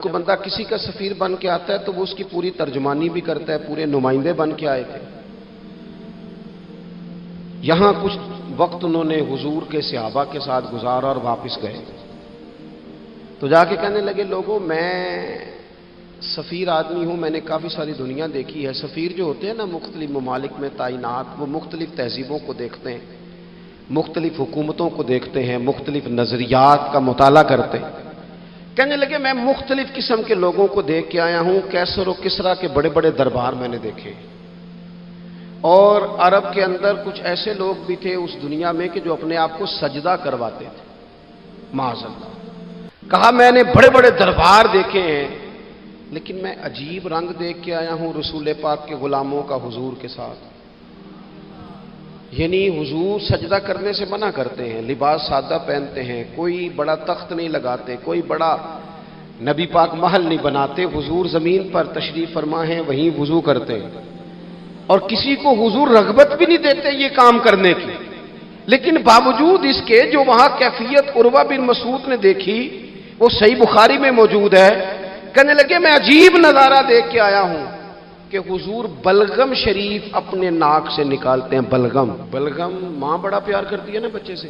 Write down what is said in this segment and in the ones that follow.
کوئی بندہ کسی کا سفیر بن کے آتا ہے تو وہ اس کی پوری ترجمانی بھی کرتا ہے، پورے نمائندے بن کے آئے تھے۔ یہاں کچھ وقت انہوں نے حضور کے صحابہ کے ساتھ گزارا اور واپس گئے تو جا کے کہنے لگے، لوگوں میں سفیر آدمی ہوں، میں نے کافی ساری دنیا دیکھی ہے۔ سفیر جو ہوتے ہیں نا مختلف ممالک میں تعینات، وہ مختلف تہذیبوں کو دیکھتے ہیں، مختلف حکومتوں کو دیکھتے ہیں، مختلف نظریات کا مطالعہ کرتے ہیں۔ کہنے لگے میں مختلف قسم کے لوگوں کو دیکھ کے آیا ہوں، کیسر و کسریٰ کے بڑے بڑے دربار میں نے دیکھے، اور عرب کے اندر کچھ ایسے لوگ بھی تھے اس دنیا میں کہ جو اپنے آپ کو سجدہ کرواتے تھے، معاذ اللہ۔ کہا میں نے بڑے بڑے دربار دیکھے ہیں، لیکن میں عجیب رنگ دیکھ کے آیا ہوں رسول پاک کے غلاموں کا حضور کے ساتھ۔ یعنی حضور سجدہ کرنے سے منع کرتے ہیں، لباس سادہ پہنتے ہیں، کوئی بڑا تخت نہیں لگاتے، کوئی بڑا نبی پاک محل نہیں بناتے، حضور زمین پر تشریف فرما ہیں، وہیں وضو کرتے ہیں، اور کسی کو حضور رغبت بھی نہیں دیتے یہ کام کرنے کی۔ لیکن باوجود اس کے جو وہاں کیفیت عروہ بن مسعود نے دیکھی وہ صحیح بخاری میں موجود ہے۔ کہنے لگے میں عجیب نظارہ دیکھ کے آیا ہوں کہ حضور بلغم شریف اپنے ناک سے نکالتے ہیں۔ بلغم ماں بڑا پیار کرتی ہے نا بچے سے،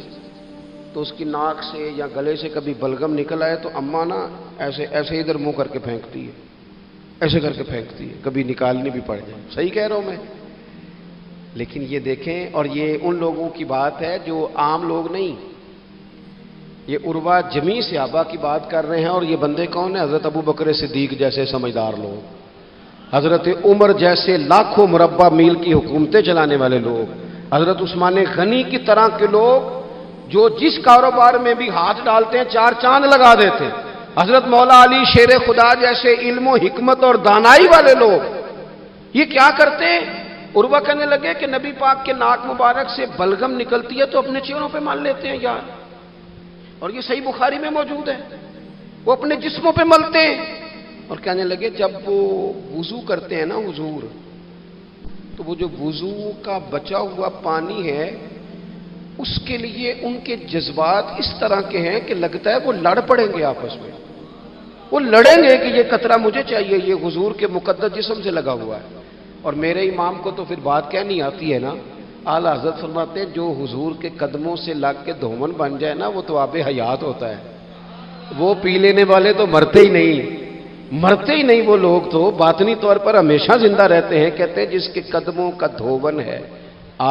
تو اس کی ناک سے یا گلے سے کبھی بلغم نکل آئے تو اماں نا ایسے ادھر منہ کر کے پھینکتی ہے، ایسے کر کے پھینکتی ہے، کبھی نکالنی بھی پڑ جائے۔ صحیح کہہ رہا ہوں میں؟ لیکن یہ دیکھیں، اور یہ ان لوگوں کی بات ہے جو عام لوگ نہیں، یہ عروہ جمیع صحابہ کی بات کر رہے ہیں۔ اور یہ بندے کون ہیں؟ حضرت ابو بکر صدیق جیسے سمجھدار لوگ، حضرت عمر جیسے لاکھوں مربع میل کی حکومتیں چلانے والے لوگ، حضرت عثمان غنی کی طرح کے لوگ جو جس کاروبار میں بھی ہاتھ ڈالتے ہیں چار چاند لگا دیتے ہیں، حضرت مولا علی شیر خدا جیسے علم و حکمت اور دانائی والے لوگ، یہ کیا کرتے ہیں؟ عروہ کہنے لگے کہ نبی پاک کے ناک مبارک سے بلغم نکلتی ہے تو اپنے چہروں پہ مل لیتے ہیں یار، اور یہ صحیح بخاری میں موجود ہے، وہ اپنے جسموں پہ ملتے ہیں۔ اور کہنے لگے جب وہ وضو کرتے ہیں نا حضور، تو وہ جو وضو کا بچا ہوا پانی ہے اس کے لیے ان کے جذبات اس طرح کے ہیں کہ لگتا ہے وہ لڑ پڑیں گے آپس میں، وہ لڑیں گے کہ یہ قطرہ مجھے چاہیے، یہ حضور کے مقدس جسم سے لگا ہوا ہے۔ اور میرے امام کو تو پھر بات کہنی آتی ہے نا، اعلیٰ حضرت فرماتے ہیں جو حضور کے قدموں سے لگ کے دھومن بن جائے نا وہ تو آب حیات ہوتا ہے، وہ پی لینے والے تو مرتے ہی نہیں وہ لوگ تو باطنی طور پر ہمیشہ زندہ رہتے ہیں۔ کہتے ہیں جس کے قدموں کا دھوون ہے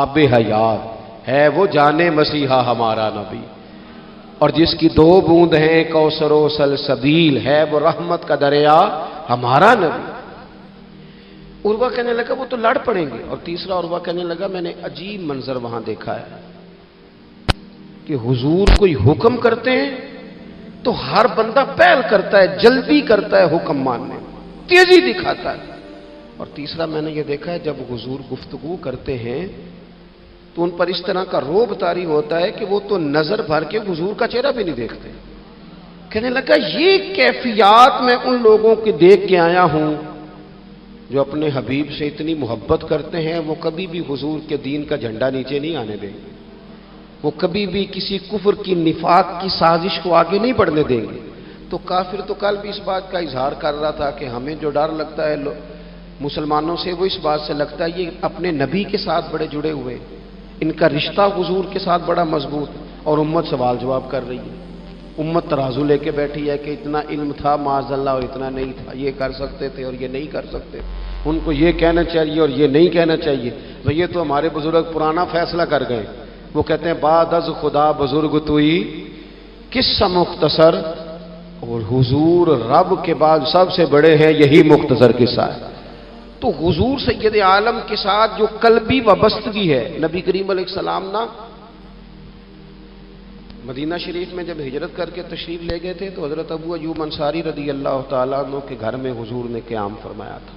آب حیات ہے وہ جانے مسیحا ہمارا نبی، اور جس کی دو بوند ہیں کوثر و سلسبیل ہے وہ رحمت کا دریا ہمارا نبی۔ عروہ کہنے لگا وہ تو لڑ پڑیں گے۔ اور تیسرا عروہ کہنے لگا میں نے عجیب منظر وہاں دیکھا ہے کہ حضور کوئی حکم کرتے ہیں تو ہر بندہ پہل کرتا ہے، جلدی کرتا ہے حکم ماننے، تیزی دکھاتا ہے۔ اور تیسرا میں نے یہ دیکھا ہے جب حضور گفتگو کرتے ہیں تو ان پر اس طرح کا رعب طاری ہوتا ہے کہ وہ تو نظر بھر کے حضور کا چہرہ بھی نہیں دیکھتے۔ کہنے لگا یہ کیفیات میں ان لوگوں کی دیکھ کے آیا ہوں جو اپنے حبیب سے اتنی محبت کرتے ہیں، وہ کبھی بھی حضور کے دین کا جھنڈا نیچے نہیں آنے دیں گے، وہ کبھی بھی کسی کفر کی نفاق کی سازش کو آگے نہیں بڑھنے دیں گے۔ تو کافر تو کل بھی اس بات کا اظہار کر رہا تھا کہ ہمیں جو ڈر لگتا ہے مسلمانوں سے وہ اس بات سے لگتا ہے یہ اپنے نبی کے ساتھ بڑے جڑے ہوئے، ان کا رشتہ حضور کے ساتھ بڑا مضبوط، اور امت سوال جواب کر رہی ہے، امت ترازو لے کے بیٹھی ہے کہ اتنا علم تھا معاذ اللہ اور اتنا نہیں تھا، یہ کر سکتے تھے اور یہ نہیں کر سکتے، ان کو یہ کہنا چاہیے اور یہ نہیں کہنا چاہیے۔ تو یہ تو ہمارے بزرگ پرانا فیصلہ کر گئے، وہ کہتے ہیں بعد از خدا بزرگ توئی قصہ مختصر، اور حضور رب کے بعد سب سے بڑے ہیں، یہی مختصر قصہ ہے۔ تو حضور سید عالم کے ساتھ جو قلبی وابستگی ہے، نبی کریم علیہ السلام نا مدینہ شریف میں جب ہجرت کر کے تشریف لے گئے تھے تو حضرت ابو ایوب انصاری رضی اللہ تعالیٰ عنہ کے گھر میں حضور نے قیام فرمایا تھا۔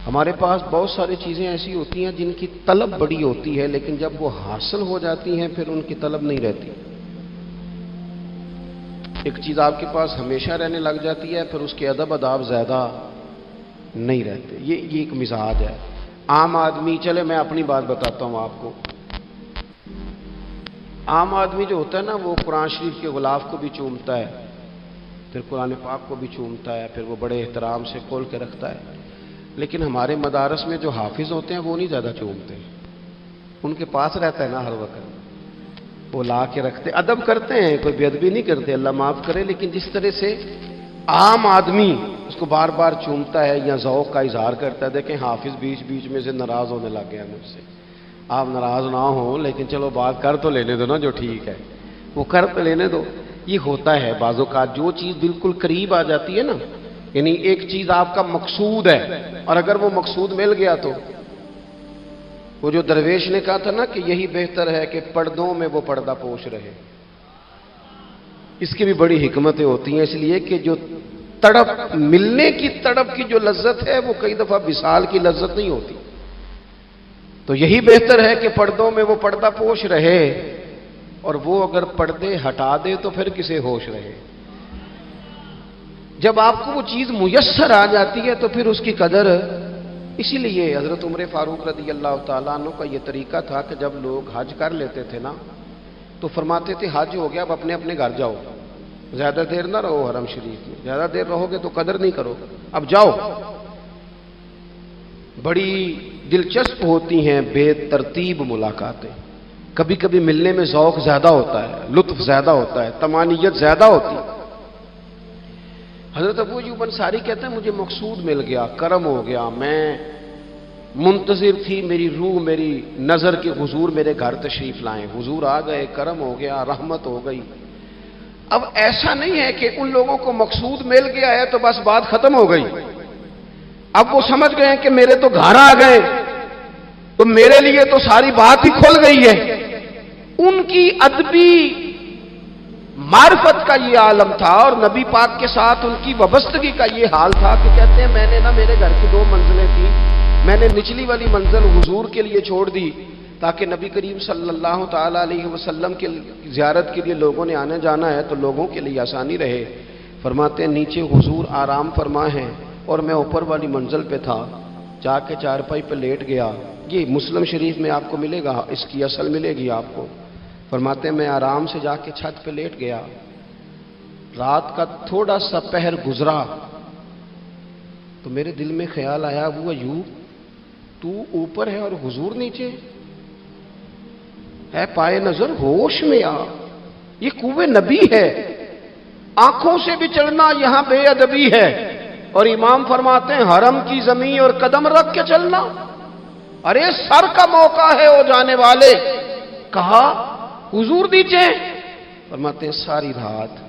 ہمارے پاس بہت ساری چیزیں ایسی ہوتی ہیں جن کی طلب بڑی ہوتی ہے، لیکن جب وہ حاصل ہو جاتی ہیں پھر ان کی طلب نہیں رہتی۔ ایک چیز آپ کے پاس ہمیشہ رہنے لگ جاتی ہے پھر اس کے ادب آداب زیادہ نہیں رہتے، یہ ایک مزاج ہے عام آدمی۔ چلے میں اپنی بات بتاتا ہوں آپ کو، عام آدمی جو ہوتا ہے نا وہ قرآن شریف کے غلاف کو بھی چومتا ہے، پھر قرآن پاک کو بھی چومتا ہے، پھر وہ بڑے احترام سے کھول کے رکھتا ہے. لیکن ہمارے مدارس میں جو حافظ ہوتے ہیں وہ نہیں زیادہ چومتے، ان کے پاس رہتا ہے نا ہر وقت، وہ لا کے رکھتے، ادب کرتے ہیں، کوئی بے ادبی نہیں کرتے، اللہ معاف کرے. لیکن جس طرح سے عام آدمی اس کو بار بار چومتا ہے یا ذوق کا اظہار کرتا ہے، دیکھیں حافظ بیچ بیچ میں سے ناراض ہونے لگ گیا مجھ سے. آپ ناراض نہ ہوں، لیکن چلو بات کر تو لینے دو نا، جو ٹھیک ہے وہ کر تو لینے دو. یہ ہوتا ہے بعض اوقات، جو چیز بالکل قریب آ جاتی ہے نا، یعنی ایک چیز آپ کا مقصود ہے اور اگر وہ مقصود مل گیا تو وہ جو درویش نے کہا تھا نا کہ یہی بہتر ہے کہ پردوں میں وہ پردہ پوش رہے، اس کی بھی بڑی حکمتیں ہوتی ہیں. اس لیے کہ جو تڑپ، ملنے کی تڑپ کی جو لذت ہے وہ کئی دفعہ وصال کی لذت نہیں ہوتی. تو یہی بہتر ہے کہ پردوں میں وہ پردہ پوش رہے، اور وہ اگر پردے ہٹا دے تو پھر کسے ہوش رہے. جب آپ کو وہ چیز میسر آ جاتی ہے تو پھر اس کی قدر. اسی لیے حضرت عمر فاروق رضی اللہ تعالیٰ عنہ کا یہ طریقہ تھا کہ جب لوگ حج کر لیتے تھے نا تو فرماتے تھے حج ہو گیا، اب اپنے اپنے گھر جاؤ، زیادہ دیر نہ رہو حرم شریف میں، زیادہ دیر رہو گے تو قدر نہیں کرو، اب جاؤ. بڑی دلچسپ ہوتی ہیں بے ترتیب ملاقاتیں، کبھی کبھی ملنے میں ذوق زیادہ ہوتا ہے، لطف زیادہ ہوتا ہے، طمانینت زیادہ ہوتی ہے. حضرت ابو ایوب انصاری کہتے ہیں مجھے مقصود مل گیا، کرم ہو گیا، میں منتظر تھی، میری روح، میری نظر کے حضور میرے گھر تشریف لائیں، حضور آ گئے، کرم ہو گیا، رحمت ہو گئی. اب ایسا نہیں ہے کہ ان لوگوں کو مقصود مل گیا ہے تو بس بات ختم ہو گئی. اب وہ سمجھ گئے کہ میرے تو گھر آ گئے تو میرے لیے تو ساری بات ہی کھل گئی ہے. ان کی ادبی معرفت کا یہ عالم تھا اور نبی پاک کے ساتھ ان کی وابستگی کا یہ حال تھا کہ کہتے ہیں میں نے نا، میرے گھر کی 2 منزلیں تھیں، میں نے نچلی والی منزل حضور کے لیے چھوڑ دی تاکہ نبی کریم صلی اللہ تعالی علیہ وسلم کی زیارت کے لیے لوگوں نے آنے جانا ہے تو لوگوں کے لیے آسانی رہے. فرماتے ہیں نیچے حضور آرام فرما ہیں اور میں اوپر والی منزل پہ تھا، جا کے چارپائی پہ لیٹ گیا. یہ مسلم شریف میں آپ کو ملے گا، اس کی اصل ملے گی آپ کو. فرماتے ہیں میں آرام سے جا کے چھت پہ لیٹ گیا، رات کا تھوڑا سا پہر گزرا تو میرے دل میں خیال آیا وہ ایوب تو اوپر ہے اور حضور نیچے ہے، پائے نظر ہوش میں آ، یہ قوے نبی ہے، آنکھوں سے بھی چلنا یہاں بے ادبی ہے. اور امام فرماتے ہیں حرم کی زمین اور قدم رکھ کے چلنا، ارے سر کا موقع ہے او جانے والے. کہا حضور نیچے. فرماتے ہیں ساری رات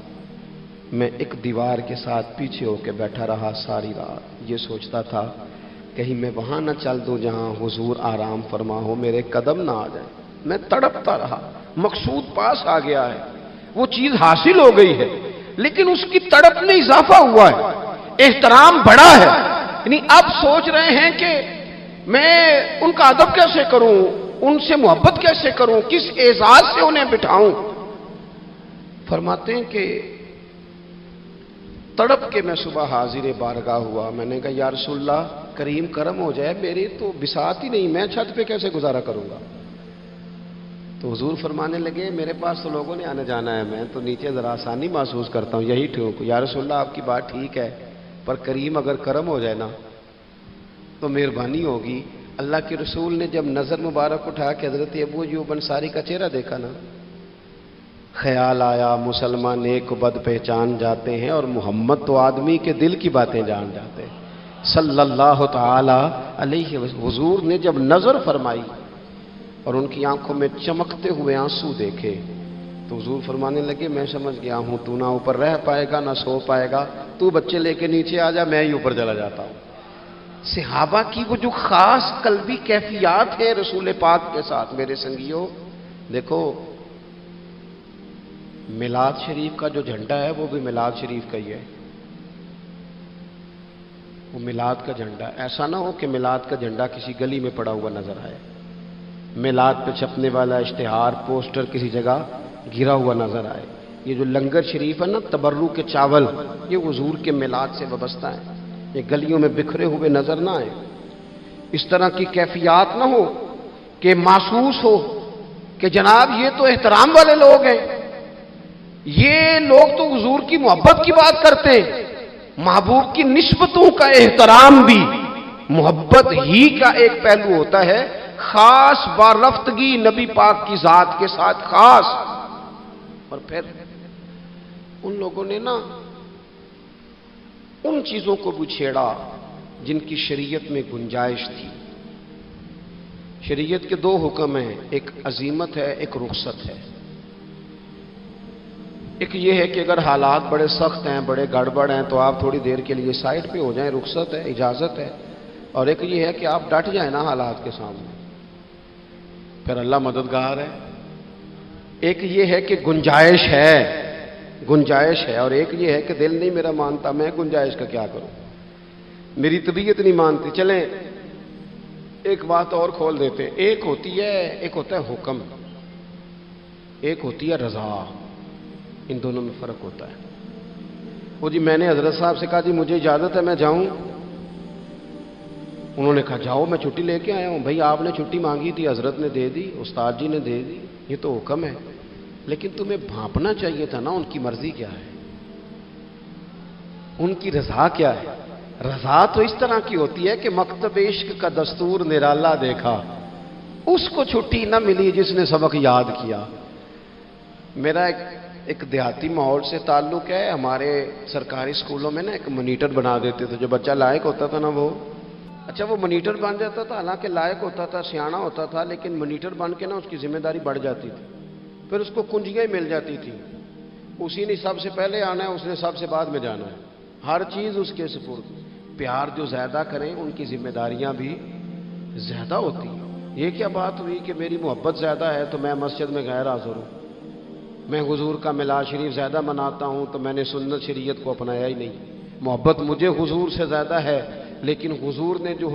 میں ایک دیوار کے ساتھ پیچھے ہو کے بیٹھا رہا، ساری رات یہ سوچتا تھا کہیں میں وہاں نہ چل دوں جہاں حضور آرام فرما ہو، میرے قدم نہ آ جائیں. میں تڑپتا رہا، مقصود پاس آ گیا ہے، وہ چیز حاصل ہو گئی ہے، لیکن اس کی تڑپ میں اضافہ ہوا ہے، احترام بڑا ہے. یعنی اب سوچ رہے ہیں کہ میں ان کا ادب کیسے کروں، ان سے محبت کیسے کروں، کس اعزاز سے انہیں بٹھاؤں. فرماتے ہیں کہ تڑپ کے میں صبح حاضر بارگاہ ہوا. میں نے کہا یا رسول اللہ کریم کرم ہو جائے، میری تو بساط ہی نہیں، میں چھت پہ کیسے گزارا کروں گا. تو حضور فرمانے لگے میرے پاس تو لوگوں نے آنے جانا ہے، میں تو نیچے ذرا آسانی محسوس کرتا ہوں، یہی ٹھیک. یا رسول اللہ آپ کی بات ٹھیک ہے، پر کریم اگر کرم ہو جائے نا تو مہربانی ہوگی. اللہ کے رسول نے جب نظر مبارک اٹھا کے حضرت ابو ایوب انصاری کا چہرہ دیکھا نا، خیال آیا مسلمان نیک و بد پہچان جاتے ہیں اور محمد تو آدمی کے دل کی باتیں جان جاتے ہیں صلی اللہ تعالی علیہ وسلم. حضور نے جب نظر فرمائی اور ان کی آنکھوں میں چمکتے ہوئے آنسو دیکھے تو حضور فرمانے لگے میں سمجھ گیا ہوں تو نہ اوپر رہ پائے گا نہ سو پائے گا، تو بچے لے کے نیچے آ جا، میں ہی اوپر چلا جاتا ہوں. صحابہ کی وہ جو خاص قلبی کیفیات ہے رسول پاک کے ساتھ. میرے سنگیوں دیکھو، میلاد شریف کا جو جھنڈا ہے وہ بھی میلاد شریف کا ہی ہے، وہ میلاد کا جھنڈا. ایسا نہ ہو کہ میلاد کا جھنڈا کسی گلی میں پڑا ہوا نظر آئے، میلاد پہ چھپنے والا اشتہار پوسٹر کسی جگہ گرا ہوا نظر آئے. یہ جو لنگر شریف ہے نا، تبرک کے چاول، یہ حضور کے میلاد سے وابستہ ہے، یہ گلیوں میں بکھرے ہوئے نظر نہ آئے. اس طرح کی کیفیات نہ ہو کہ محسوس ہو کہ جناب یہ تو احترام والے لوگ ہیں، یہ لوگ تو حضور کی محبت کی بات کرتے ہیں۔ محبوب کی نسبتوں کا احترام بھی محبت ہی کا ایک پہلو ہوتا ہے، خاص بارفتگی نبی پاک کی ذات کے ساتھ خاص۔ اور پھر ان لوگوں نے نا ان چیزوں کو بھی چھیڑا جن کی شریعت میں گنجائش تھی۔ شریعت کے دو حکم ہیں، ایک عزیمت ہے، ایک رخصت ہے۔ ایک یہ ہے کہ اگر حالات بڑے سخت ہیں، بڑے گڑبڑ ہیں، تو آپ تھوڑی دیر کے لیے سائڈ پہ ہو جائیں، رخصت ہے، اجازت ہے۔ اور ایک یہ ہے کہ آپ ڈٹ جائیں نا حالات کے سامنے، پھر اللہ مددگار ہے۔ ایک یہ ہے کہ گنجائش ہے، اور ایک یہ ہے کہ دل نہیں میرا مانتا، میں گنجائش کا کیا کروں، میری طبیعت نہیں مانتی۔ چلیں ایک بات اور کھول دیتے، ایک ہوتا ہے حکم، ایک ہوتی ہے رضا۔ ان دونوں میں فرق ہوتا ہے۔ وہ جی میں نے حضرت صاحب سے کہا جی مجھے اجازت ہے میں جاؤں، انہوں نے کہا جاؤ، میں چھٹی لے کے آیا ہوں۔ بھائی آپ نے چھٹی مانگی تھی، حضرت نے دے دی، استاد جی نے دے دی، یہ تو حکم ہے، لیکن تمہیں بھانپنا چاہیے تھا نا ان کی مرضی کیا ہے، ان کی رضا کیا ہے۔ رضا تو اس طرح کی ہوتی ہے کہ مکتب عشق کا دستور نرالا دیکھا، اس کو چھٹی نہ ملی جس نے سبق یاد کیا۔ میرا ایک دیہاتی ماحول سے تعلق ہے۔ ہمارے سرکاری اسکولوں میں نا ایک مانیٹر بنا دیتے تھے، جو بچہ لائق ہوتا تھا نا وہ مانیٹر بن جاتا تھا، حالانکہ لائق ہوتا تھا، سیاںا ہوتا تھا، لیکن مانیٹر بن کے نا اس کی ذمہ داری بڑھ جاتی تھی، پھر اس کو کنجیاں ہی مل جاتی تھی، اسی نے سب سے پہلے آنا ہے، اس نے سب سے بعد میں جانا ہے، ہر چیز اس کے سپرد۔ پیار جو زیادہ کریں ان کی ذمہ داریاں بھی زیادہ ہوتی ہیں۔ یہ کیا بات ہوئی کہ میری محبت زیادہ ہے تو میں مسجد میں غیر حاضر ہوں، میں حضور کا میلاد شریف زیادہ مناتا ہوں تو میں نے سنت شریعت کو اپنایا ہی نہیں۔ محبت مجھے حضور سے زیادہ ہے، لیکن حضور نے جو